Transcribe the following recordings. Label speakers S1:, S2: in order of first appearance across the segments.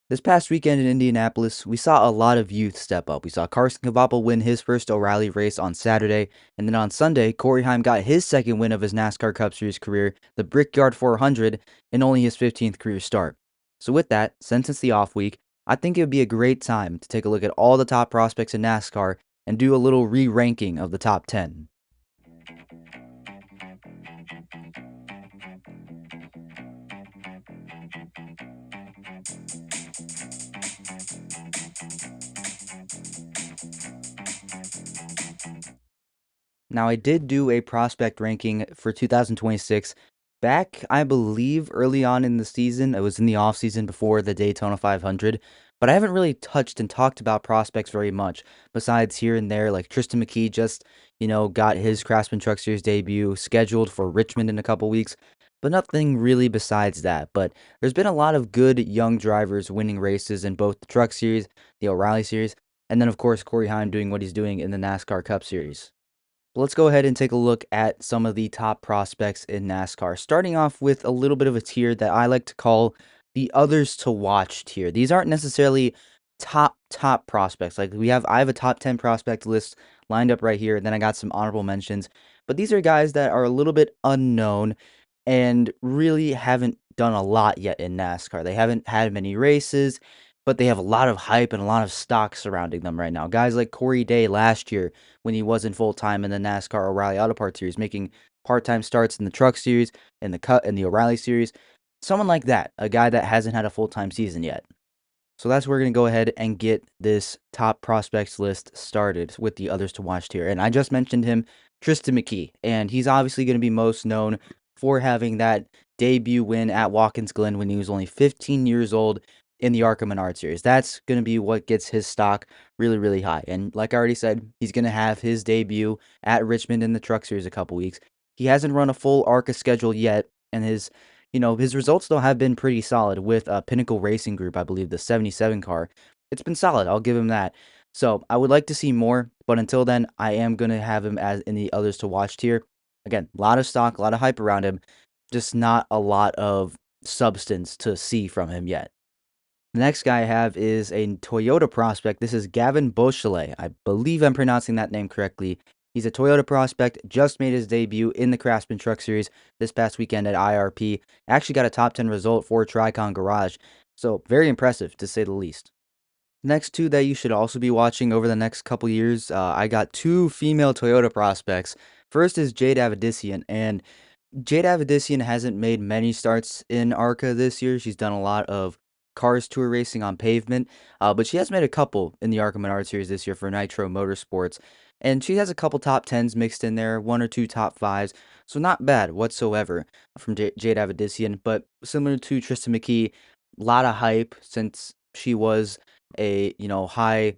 S1: This past weekend in Indianapolis, we saw a lot of youth step up. We saw Carson Cavapel win his first O'Reilly race on Saturday, and then on Sunday, Corey Heim got his second win of his NASCAR Cup Series career, the Brickyard 400, in only his 15th career start. So with that, since it's the off week, I think it would be a great time to take a look at all the top prospects in NASCAR and do a little re-ranking of the top 10. Now, I did do a prospect ranking for 2026 back, I believe, early on in the season. It was in the off season before the Daytona 500, but I haven't really touched and talked about prospects very much besides here and there. Like Tristan McKee just, got his Craftsman Truck Series debut scheduled for Richmond in a couple weeks, but nothing really besides that. But there's been a lot of good young drivers winning races in both the Truck Series, the O'Reilly Series, and then, of course, Corey Heim doing what he's doing in the NASCAR Cup Series. Let's go ahead and take a look at some of the top prospects in NASCAR. Starting off with a little bit of a tier that I like to call the others to watch tier. These aren't necessarily top prospects. I have a top 10 prospect list lined up right here, and then I got some honorable mentions. But these are guys that are a little bit unknown and really haven't done a lot yet in NASCAR. They haven't had many races, but they have a lot of hype and a lot of stock surrounding them right now. Guys like Corey Day last year when he wasn't full time in the NASCAR O'Reilly Auto Parts Series, making part time starts in the Truck Series, in the O'Reilly Series. Someone like that, a guy that hasn't had a full time season yet. So that's where we're going to go ahead and get this top prospects list started with the others to watch here. And I just mentioned him, Tristan McKee, and he's obviously going to be most known for having that debut win at Watkins Glen when he was only 15 years old in the ARCA Menard Series. That's going to be what gets his stock really, really high. And like I already said, he's going to have his debut at Richmond in the Truck Series a couple weeks. He hasn't run a full ARCA schedule yet, and his results though have been pretty solid with Pinnacle Racing Group, I believe the 77 car. It's been solid. I'll give him that. So I would like to see more, but until then, I am gonna have him as in the others to watch tier. Again, a lot of stock, a lot of hype around him, just not a lot of substance to see from him yet. The next guy I have is a Toyota prospect. This is Gavin Beauchelet. I believe I'm pronouncing that name correctly. He's a Toyota prospect, just made his debut in the Craftsman Truck Series this past weekend at IRP. Actually got a top 10 result for Tricon Garage. So very impressive, to say the least. Next two that you should also be watching over the next couple years, I got two female Toyota prospects. First is Jade Avedissian, and Jade Avedissian hasn't made many starts in ARCA this year. She's done a lot of Cars Tour racing on pavement, but she has made a couple in the ARCA Menard Series this year for Nitro Motorsports. And she has a couple top 10s mixed in there, one or two top 5s, so not bad whatsoever from Jade Avedissian. But similar to Tristan McKee, a lot of hype since she was a high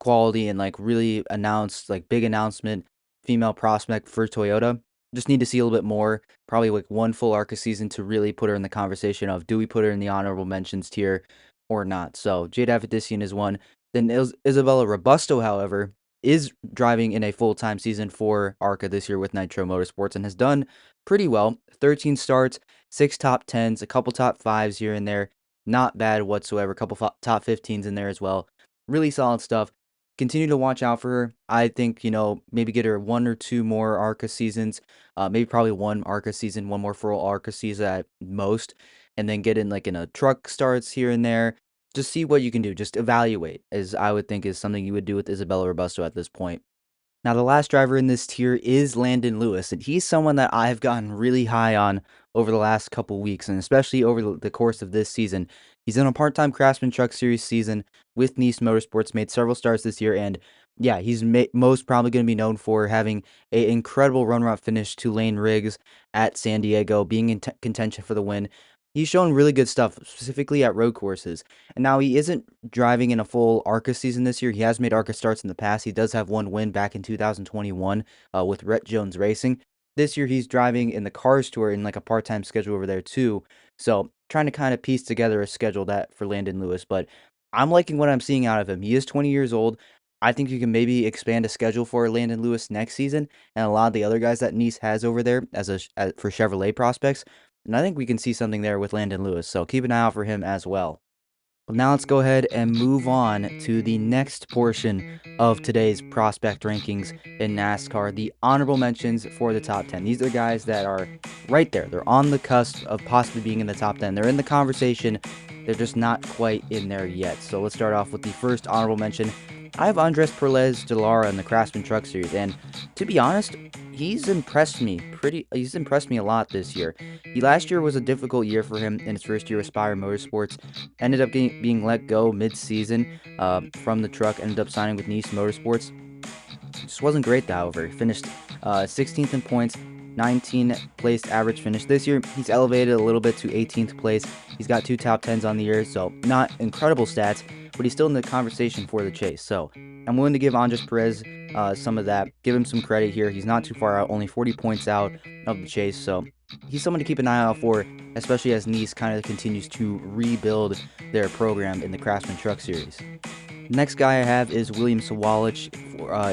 S1: quality and like really announced like big announcement female prospect for Toyota. Just need to see a little bit more, probably like one full ARCA season to really put her in the conversation of do we put her in the honorable mentions tier or not. So Jade Avedissian is one. Then Isabella Robusto, however, is driving in a full-time season for ARCA this year with Nitro Motorsports and has done pretty well. 13 starts, 6 top 10s, a couple top 5s here and there. Not bad whatsoever. A couple top 15s in there as well. Really solid stuff. Continue to watch out for her. I think, maybe get her one or two more ARCA seasons, maybe probably one ARCA season, one more full ARCA season at most, and then get in like in a truck starts here and there. Just see what you can do. Just evaluate, as I would think is something you would do with Isabella Robusto at this point. Now, the last driver in this tier is Landon Lewis, and he's someone that I've gotten really high on over the last couple weeks, and especially over the course of this season. He's in a part-time Craftsman Truck Series season with Nice Motorsports, made several starts this year, and yeah, he's most probably going to be known for having an incredible run-route finish to Lane Riggs at San Diego, being in contention for the win. He's shown really good stuff, specifically at road courses. And now he isn't driving in a full ARCA season this year. He has made ARCA starts in the past. He does have one win back in 2021 with Rhett Jones Racing. This year he's driving in the Cars Tour in like a part-time schedule over there too. So trying to kind of piece together a schedule that for Landon Lewis. But I'm liking what I'm seeing out of him. He is 20 years old. I think you can maybe expand a schedule for Landon Lewis next season and a lot of the other guys that Nice has over there for Chevrolet prospects. And I think we can see something there with Landon Lewis. So keep an eye out for him as well. Well, now let's go ahead and move on to the next portion of today's prospect rankings in NASCAR, the honorable mentions for the top 10. These are guys that are right there. They're on the cusp of possibly being in the top 10. They're in the conversation. They're just not quite in there yet. So let's start off with the first honorable mention. I have Andres Perez de Lara in the Craftsman Truck Series, and to be honest, he's impressed me a lot this year. Last year was a difficult year for him in his first year with Spire Motorsports. Ended up being let go mid-season from the truck. Ended up signing with Nice Motorsports. Just wasn't great, however. He finished 16th in points, 19th place average finish. This year, he's elevated a little bit to 18th place. He's got 2 top 10s on the year, so not incredible stats, but he's still in the conversation for the chase. So I'm willing to give Andres Perez some of that. Give him some credit here. He's not too far out, only 40 points out of the chase, so he's someone to keep an eye out for, especially as Nice kind of continues to rebuild their program in the Craftsman Truck Series. Next guy I have is William Sawalich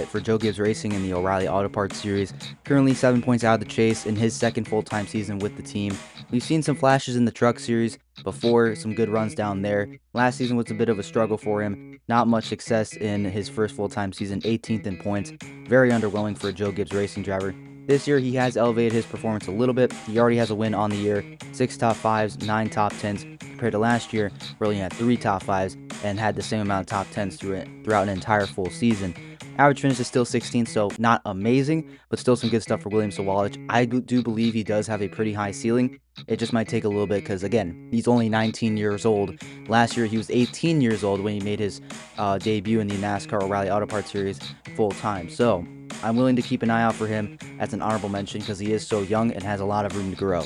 S1: for Joe Gibbs Racing in the O'Reilly Auto Parts Series. Currently 7 points out of the chase in his second full-time season with the team. We've seen some flashes in the Truck Series before, some good runs down there. Last season was a bit of a struggle for him. Not much success in his first full-time season, 18th in points. Very underwhelming for a Joe Gibbs Racing driver. This year, he has elevated his performance a little bit. He already has a win on the year, 6 top 5s, 9 top 10s, compared to last year, where he had 3 top 5s and had the same amount of top 10s throughout an entire full season. Average finish is still 16th, so not amazing, but still some good stuff for William Sawalich. I do believe he does have a pretty high ceiling. It just might take a little bit because, again, he's only 19 years old. Last year, he was 18 years old when he made his debut in the NASCAR O'Reilly Auto Parts Series full-time. So I'm willing to keep an eye out for him as an honorable mention because he is so young and has a lot of room to grow.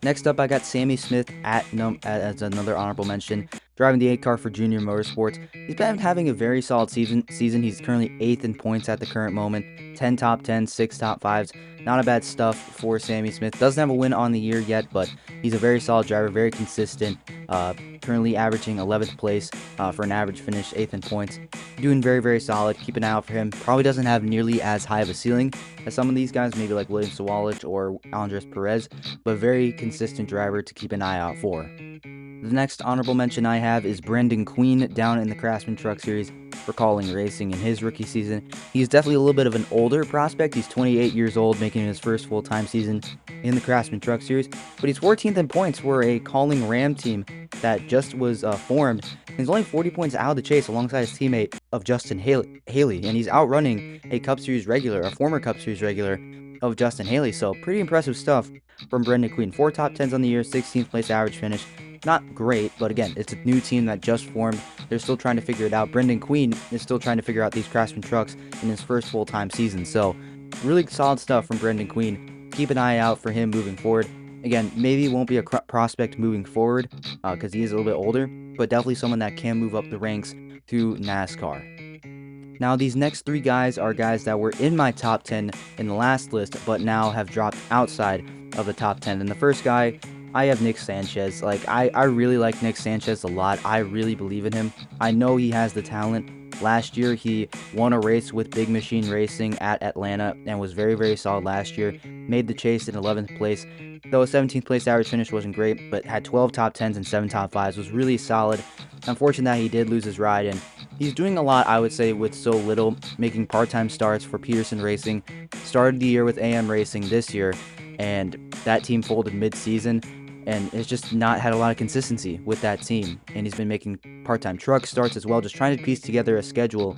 S1: Next up, I got Sammy Smith as another honorable mention, driving the 8 car for Junior Motorsports. He's been having a very solid season. He's currently 8th in points at the current moment, 10 top 10s, 6 top 5s. Not a bad stuff for Sammy Smith. Doesn't have a win on the year yet, but he's a very solid driver, very consistent. Currently averaging 11th place for an average finish, 8th in points. Doing very, very solid. Keep an eye out for him. Probably doesn't have nearly as high of a ceiling as some of these guys, maybe like William Sawalich or Andres Perez, but very consistent driver to keep an eye out for. The next honorable mention I have is Brendan Queen down in the Craftsman Truck Series for Calling Racing in his rookie season. He's definitely a little bit of an older prospect. He's 28 years old, making his first full-time season in the Craftsman Truck Series, but he's 14th in points for a Calling Ram team that just was formed. He's only 40 points out of the chase alongside his teammate of Justin Haley, and he's outrunning a Cup Series regular, a former Cup Series regular of Justin Haley, so pretty impressive stuff from Brendan Queen. 4 top 10s on the year, 16th place average finish. Not great, but again, it's a new team that just formed. They're still trying to figure it out. Brendan Queen is still trying to figure out these Craftsman trucks in his first full-time season, so really solid stuff from Brendan Queen. Keep an eye out for him moving forward. Again, maybe he won't be a prospect moving forward because he is a little bit older, but definitely someone that can move up the ranks through NASCAR. Now, these next 3 guys are guys that were in my top 10 in the last list, but now have dropped outside of the top 10. And the first guy, I have Nick Sanchez. I really like Nick Sanchez a lot. I really believe in him. I know he has the talent. Last year, he won a race with Big Machine Racing at Atlanta and was very, very solid last year. Made the chase in 11th place. Though a 17th place average finish wasn't great, but had 12 top 10s and 7 top 5s. Was really solid. Unfortunate that he did lose his ride, and he's doing a lot, I would say, with so little, making part-time starts for Peterson Racing. Started the year with AM Racing this year, and that team folded mid-season, and it's just not had a lot of consistency with that team. And he's been making part-time truck starts as well, just trying to piece together a schedule.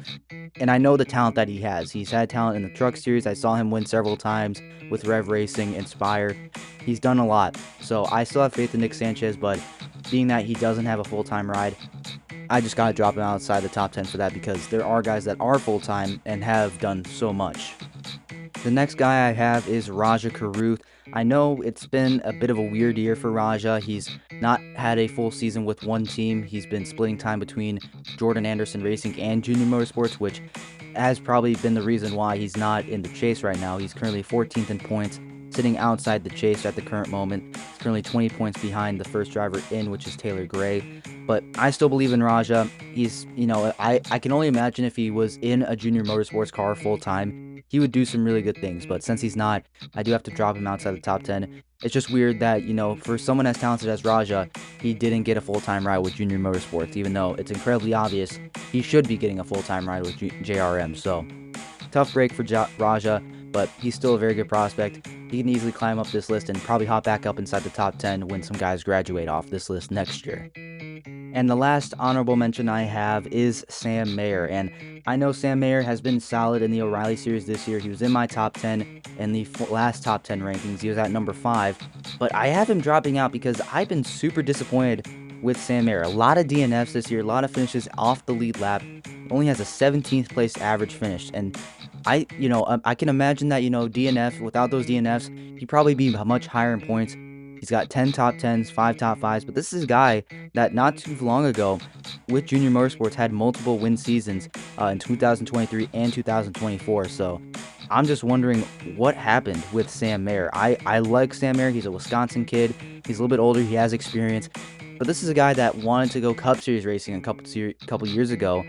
S1: And I know the talent that he has. He's had talent in the truck series. I saw him win several times with Rev Racing, Inspire. He's done a lot. So I still have faith in Nick Sanchez, but being that he doesn't have a full-time ride, I just got to drop him outside the top 10 for that because there are guys that are full-time and have done so much. The next guy I have is Raja Karuth. I know it's been a bit of a weird year for Raja. He's not had a full season with one team. He's been splitting time between Jordan Anderson Racing and Junior Motorsports, which has probably been the reason why he's not in the chase right now. He's currently 14th in points, sitting outside the chase at the current moment. He's currently 20 points behind the first driver in, which is Taylor Gray. But I still believe in Raja. He's, I can only imagine if he was in a Junior Motorsports car full-time, he would do some really good things. But since he's not, I do have to drop him outside the top 10. It's just weird that, for someone as talented as Raja, he didn't get a full-time ride with Junior Motorsports, even though it's incredibly obvious he should be getting a full-time ride with JRM. So, tough break for Raja, but he's still a very good prospect. He can easily climb up this list and probably hop back up inside the top 10 when some guys graduate off this list next year. And the last honorable mention I have is Sam Mayer. And I know Sam Mayer has been solid in the O'Reilly Series this year. He was in my top 10 in the last top 10 rankings. He was at number 5. But I have him dropping out because I've been super disappointed with Sam Mayer. A lot of DNFs this year, a lot of finishes off the lead lap. Only has a 17th place average finish. And I can imagine that, DNF, without those DNFs, he'd probably be much higher in points. He's got 10 top 10s, 5 top 5s, but this is a guy that not too long ago with Junior Motorsports had multiple win seasons in 2023 and 2024. So I'm just wondering what happened with Sam Mayer. I like Sam Mayer. He's a Wisconsin kid. He's a little bit older. He has experience. But this is a guy that wanted to go Cup Series racing a couple years ago.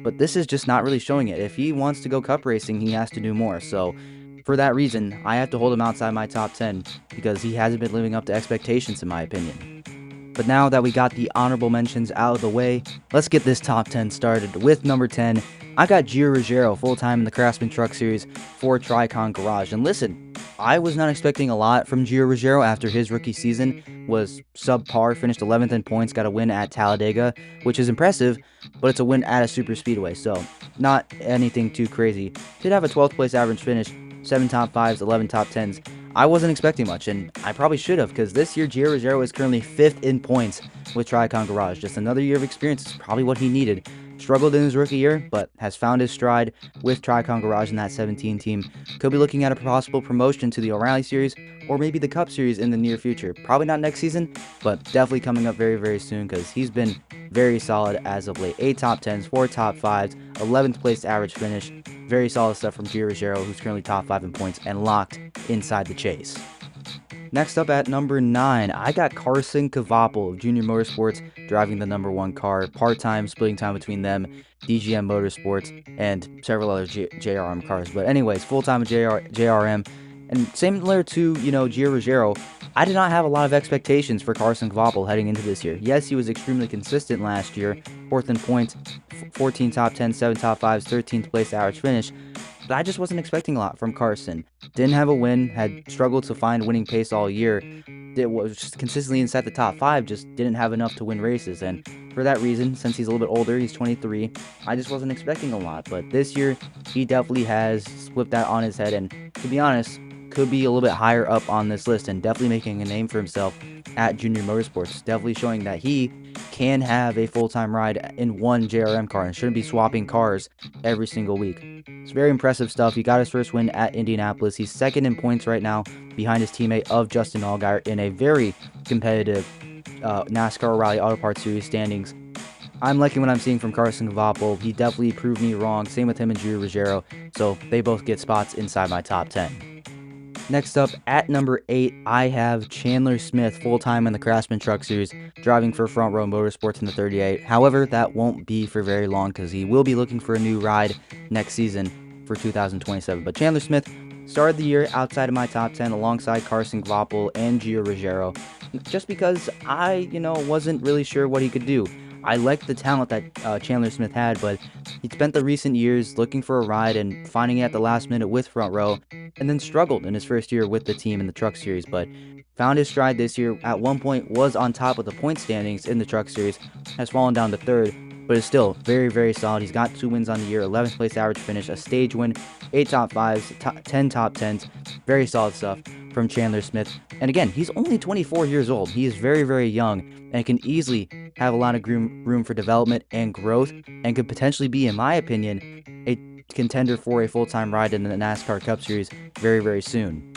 S1: But this is just not really showing it. If he wants to go Cup racing, he has to do more. So for that reason, I have to hold him outside my top 10 because he hasn't been living up to expectations, in my opinion. But now that we got the honorable mentions out of the way, let's get this top 10 started. With number 10, I got Gio Ruggiero full-time in the Craftsman Truck Series for Tricon Garage. And listen, I was not expecting a lot from Gio Ruggiero after his rookie season was subpar, finished 11th in points, got a win at Talladega, which is impressive, but it's a win at a super speedway, so not anything too crazy. Did have a 12th place average finish, 7 top 5s, 11 top 10s. I wasn't expecting much, and I probably should have, because this year Gio Ruggiero is currently 5th in points with Tricon Garage. Just another year of experience is probably what he needed. Struggled in his rookie year, but has found his stride with Tricon Garage in that 17 team. Could be looking at a possible promotion to the O'Reilly Series, or maybe the Cup Series in the near future. Probably not next season, but definitely coming up very, very soon, because he's been very solid as of late. 8 top 10s, 4 top 5s, 11th place average finish. Very solid stuff from Gio Ruggiero, who's currently top 5 in points and locked inside the chase. Next up at number 9, I got Carson Kvapil of Junior Motorsports driving the number 1 car, part-time, splitting time between them, DGM Motorsports, and several other JRM cars. But anyways, full-time with JRM, and similar to, Gio Ruggiero, I did not have a lot of expectations for Carson Kvapil heading into this year. Yes, he was extremely consistent last year, 4th in points, 14 top 10, 7 top 5s, 13th place average finish. But I just wasn't expecting a lot from Carson. Didn't have a win, had struggled to find winning pace all year. It was just consistently inside the top 5, just didn't have enough to win races. And for that reason, since he's a little bit older, he's 23, I just wasn't expecting a lot. But this year, he definitely has flipped that on his head. And to be honest, could be a little bit higher up on this list and definitely making a name for himself at Junior Motorsports. Definitely showing that he can have a full-time ride in one JRM car and shouldn't be swapping cars every single week. It's very impressive stuff. He got his first win at Indianapolis. He's 2nd in points right now behind his teammate of Justin Allgaier in a very competitive NASCAR O'Reilly Auto Parts Series standings. I'm liking what I'm seeing from Carson Kvapil. He definitely proved me wrong. Same with him and Gio Ruggiero. So they both get spots inside my top 10. Next up, at number 8, I have Chandler Smith, full-time in the Craftsman Truck Series, driving for Front Row Motorsports in the 38. However, that won't be for very long because he will be looking for a new ride next season for 2027. But Chandler Smith started the year outside of my top 10 alongside Carson Kvapil and Gio Ruggiero, just because I, wasn't really sure what he could do. I liked the talent that Chandler Smith had, but he spent the recent years looking for a ride and finding it at the last minute with Front Row, and then struggled in his first year with the team in the Truck Series, but found his stride this year. At one point was on top of the point standings in the Truck Series, has fallen down to 3rd, but is still very, very solid. He's got 2 wins on the year, 11th place average finish, a stage win, 8 top 5s, 10 top 10s, very solid stuff from Chandler Smith. And again, he's only 24 years old. He is very, very young and can easily have a lot of room for development and growth, and could potentially be, in my opinion, a contender for a full-time ride in the NASCAR Cup Series very, very soon.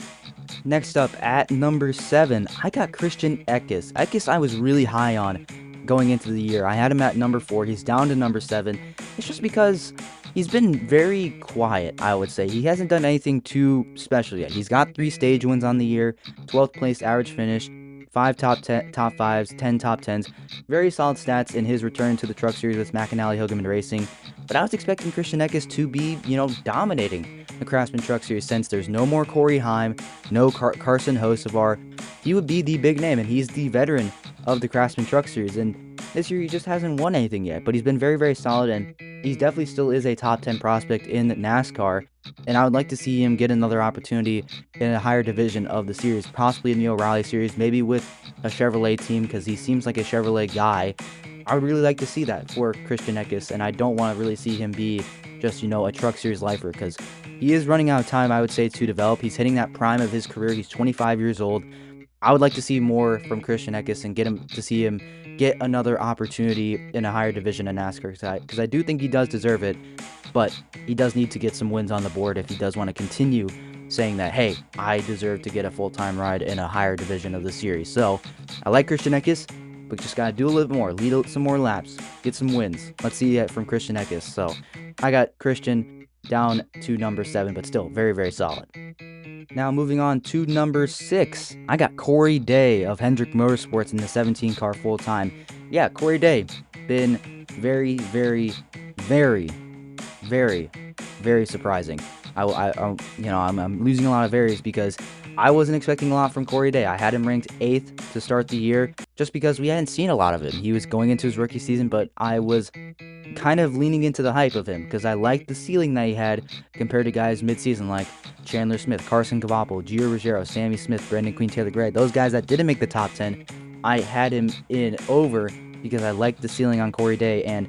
S1: Next up, at number 7, I got Christian Eckes. Eckes I was really high on going into the year. I had him at number 4. He's down to number 7. It's just because he's been very quiet, I would say. He hasn't done anything too special yet. He's got 3 stage wins on the year, 12th place average finish, 5 top 5s, 10 top 10s. Very solid stats in his return to the Truck Series with McAnally Hilgeman Racing. But I was expecting Christian Eckes to be, dominating the Craftsman Truck Series since there's no more Corey Heim, no Carson Hocevar. He would be the big name, and he's the veteran of the Craftsman Truck Series. And this year he just hasn't won anything yet, but he's been very, very solid, and he definitely still is a top 10 prospect in NASCAR. And I would like to see him get another opportunity in a higher division of the series, possibly in the O'Reilly Series, maybe with a Chevrolet team, because he seems like a Chevrolet guy. I would really like to see that for Christian Eckes, and I don't want to really see him be just, a Truck Series lifer, because he is running out of time, I would say, to develop. He's hitting that prime of his career. He's 25 years old. I would like to see more from Christian Eckes and see him get another opportunity in a higher division of NASCAR, because I do think he does deserve it, but he does need to get some wins on the board if he does want to continue saying that, hey, I deserve to get a full-time ride in a higher division of the series. So I like Christian Eckes, but just got to do a little bit more, lead some more laps, get some wins. Let's see it from Christian Eckes. So I got Christian down to number 7, but still very, very solid. Now moving on to number 6, I got Corey Day of Hendrick Motorsports in the 17 car full time. Yeah, Corey Day, been very, very, very, very, very surprising. I'm losing a lot of varies because I wasn't expecting a lot from Corey Day. I had him ranked 8th to start the year just because we hadn't seen a lot of him. He was going into his rookie season, but I was kind of leaning into the hype of him because I liked the ceiling that he had compared to guys mid-season like Chandler Smith, Carson Cavapo, Gio Ruggiero, Sammy Smith, Brandon Queen, Taylor Gray. Those guys that didn't make the top 10, I had him in over because I liked the ceiling on Corey Day, and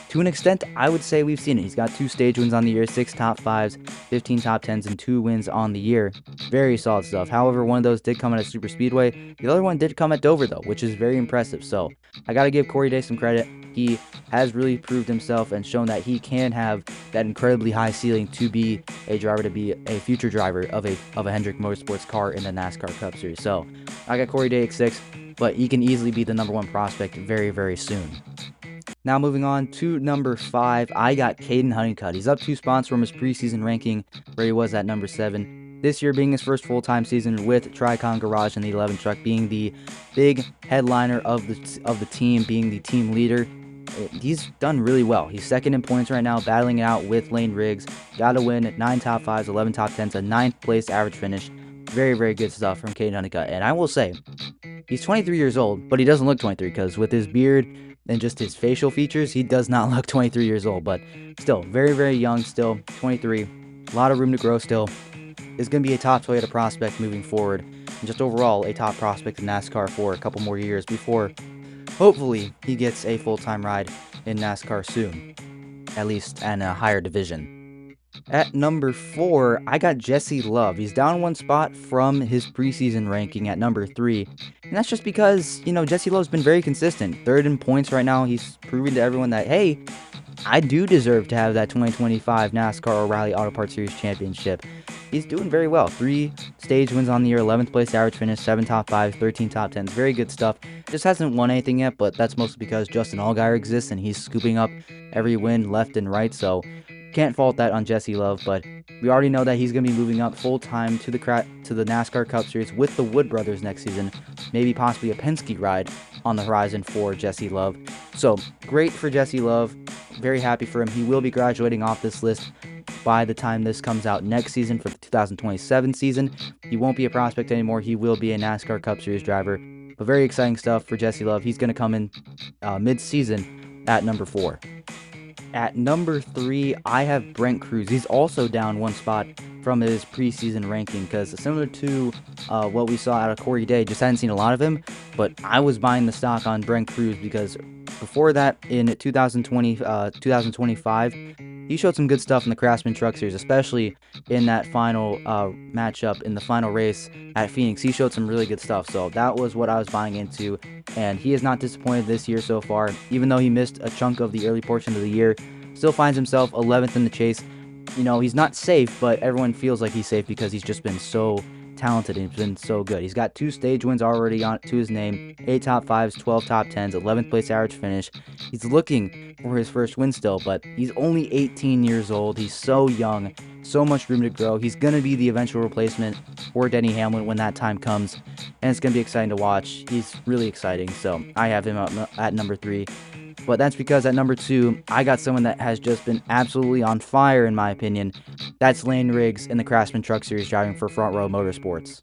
S1: to an extent, I would say we've seen it. He's got 2 stage wins on the year, 6 top 5s, 15 top 10s, and 2 wins on the year. Very solid stuff. However, one of those did come at a super speedway. The other one did come at Dover, though, which is very impressive. So I got to give Corey Day some credit. He has really proved himself and shown that he can have that incredibly high ceiling to be a driver, to be a future driver of a Hendrick Motorsports car in the NASCAR Cup Series. So I got Corey Day at 6, but he can easily be the number 1 prospect very, very soon. Now moving on to number 5, I got Caden Honeycutt. He's up 2 spots from his preseason ranking where he was at number 7. This year being his first full-time season with Tricon Garage and the 11 truck, being the big headliner of the team, being the team leader. He's done really well. He's second in points right now, battling it out with Lane Riggs. Got to win 9 top 5s, 11 top 10s, a 9th place average finish. Very, very good stuff from Caden Honeycutt. And I will say, he's 23 years old, but he doesn't look 23 because with his beard and just his facial features, he does not look 23 years old. But still, very, very young still, 23. A lot of room to grow still. Is going to be a top Toyota prospect moving forward. And just overall, a top prospect in NASCAR for a couple more years before hopefully he gets a full-time ride in NASCAR soon, at least in a higher division. At number 4, I got Jesse Love. He's down 1 spot from his preseason ranking at number 3, and that's just because, Jesse Love's been very consistent. 3rd in points right now. He's proving to everyone that, hey, I do deserve to have that 2025 NASCAR O'Reilly Auto Parts Series championship. He's doing very well. 3 stage wins on the year, 11th place average finish, 7 top 5s, 13 top 10s. Very good stuff. Just hasn't won anything yet, but that's mostly because Justin Allgaier exists and he's scooping up every win left and right. So can't fault that on Jesse Love, but we already know that he's going to be moving up full-time to the NASCAR Cup Series with the Wood Brothers next season. Maybe possibly a Penske ride on the horizon for Jesse Love. So great for Jesse Love. Very happy for him. He will be graduating off this list by the time this comes out next season for the 2027 season. He won't be a prospect anymore. He will be a NASCAR Cup Series driver. But very exciting stuff for Jesse Love. He's going to come in mid-season at number 4. At number 3, I have Brent Cruz. He's also down 1 spot from his preseason ranking because similar to what we saw out of Corey Day, just hadn't seen a lot of him, but I was buying the stock on Brent Cruz because before that in 2025, he showed some good stuff in the Craftsman Truck Series, especially in that final matchup in the final race at Phoenix. He showed some really good stuff, so that was what I was buying into, and he has not disappointed this year so far. Even though he missed a chunk of the early portion of the year, still finds himself 11th in the chase. He's not safe, but everyone feels like he's safe because he's just been so talented and he's been so good. He's got 2 stage wins already on to his name, 8 top 5s, 12 top 10s, 11th place average finish. He's looking for his first win still, but he's only 18 years old. He's so young, so much room to grow. He's going to be the eventual replacement for Denny Hamlin when that time comes, and it's going to be exciting to watch. He's really exciting, so I have him at number 3. But that's because at number 2, I got someone that has just been absolutely on fire, in my opinion. That's Lane Riggs in the Craftsman Truck Series driving for Front Row Motorsports.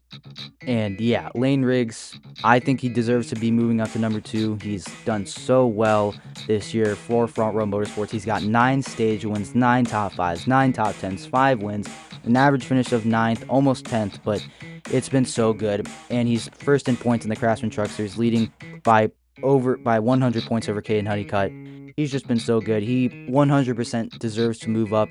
S1: And yeah, Lane Riggs, I think he deserves to be moving up to number 2. He's done so well this year for Front Row Motorsports. He's got 9 stage wins, 9 top 5s, 9 top 10s, 5 wins, an average finish of 9th, almost 10th, but it's been so good. And he's first in points in the Craftsman Truck Series, leading by 100 points over Caden Honeycutt. He's just been so good. He 100% deserves to move up.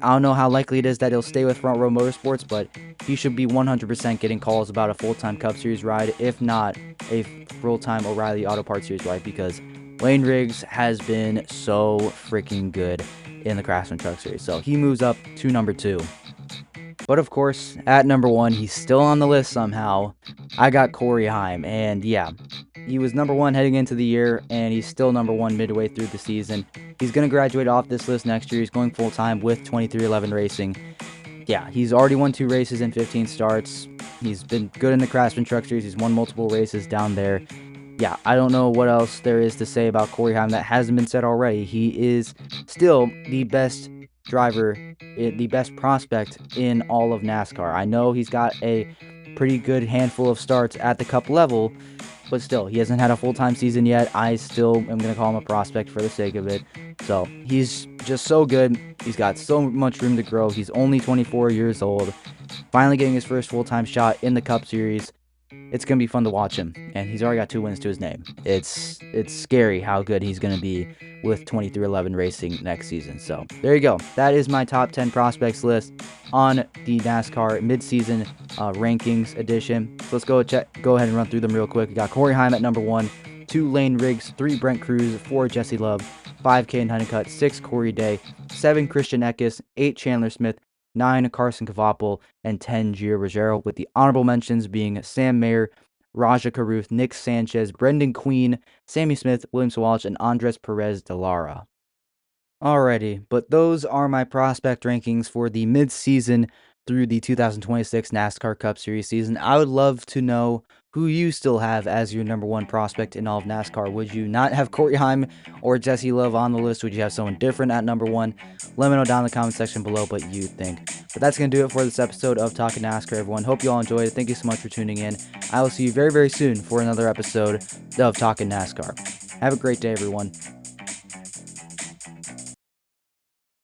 S1: I don't know how likely it is that he'll stay with Front Row Motorsports, but he should be 100% getting calls about a full-time Cup Series ride, if not a full-time O'Reilly Auto Parts Series ride, because Lane Riggs has been so freaking good in the Craftsman Truck Series. So he moves up to number 2. But of course, at number 1, he's still on the list somehow. I got Corey Heim, and yeah, he was number 1 heading into the year, and he's still number 1 midway through the season. He's going to graduate off this list next year. He's going full-time with 2311 Racing. Yeah, he's already won 2 races in 15 starts. He's been good in the Craftsman Truck Series. He's won multiple races down there. Yeah, I don't know what else there is to say about Corey Heim that hasn't been said already. He is still the best driver, the best prospect in all of NASCAR. I know he's got a pretty good handful of starts at the Cup level, but still, he hasn't had a full-time season yet. I still am going to call him a prospect for the sake of it. So, he's just so good. He's got so much room to grow. He's only 24 years old. Finally getting his first full-time shot in the Cup Series. It's going to be fun to watch him, and he's already got 2 wins to his name. It's scary how good he's going to be with 2311 Racing next season. So, there you go. That is my top 10 prospects list on the NASCAR midseason rankings edition. So let's go ahead and run through them real quick. We got Corey Heim at number 1, 2 Lane Riggs, 3 Brent Cruz, 4 Jesse Love, 5 Caden Honeycutt, 6 Corey Day, 7 Christian Eckes, 8 Chandler Smith, 9 Carson Cavapel, and 10 Gio Ruggiero, with the honorable mentions being Sam Mayer, Raja Caruth, Nick Sanchez, Brendan Queen, Sammy Smith, Williams Walsh, and Andres Perez de Lara. Alrighty, but those are my prospect rankings for the mid-season through the 2026 NASCAR Cup Series season. I would love to know who you still have as your number 1 prospect in all of NASCAR. Would you not have Corey Heim or Jesse Love on the list? Would you have someone different at number 1? Let me know down in the comment section below what you think. But that's going to do it for this episode of Talkin NASCAR, everyone. Hope you all enjoyed it. Thank you so much for tuning in. I will see you very, very soon for another episode of Talkin NASCAR. Have a great day, everyone.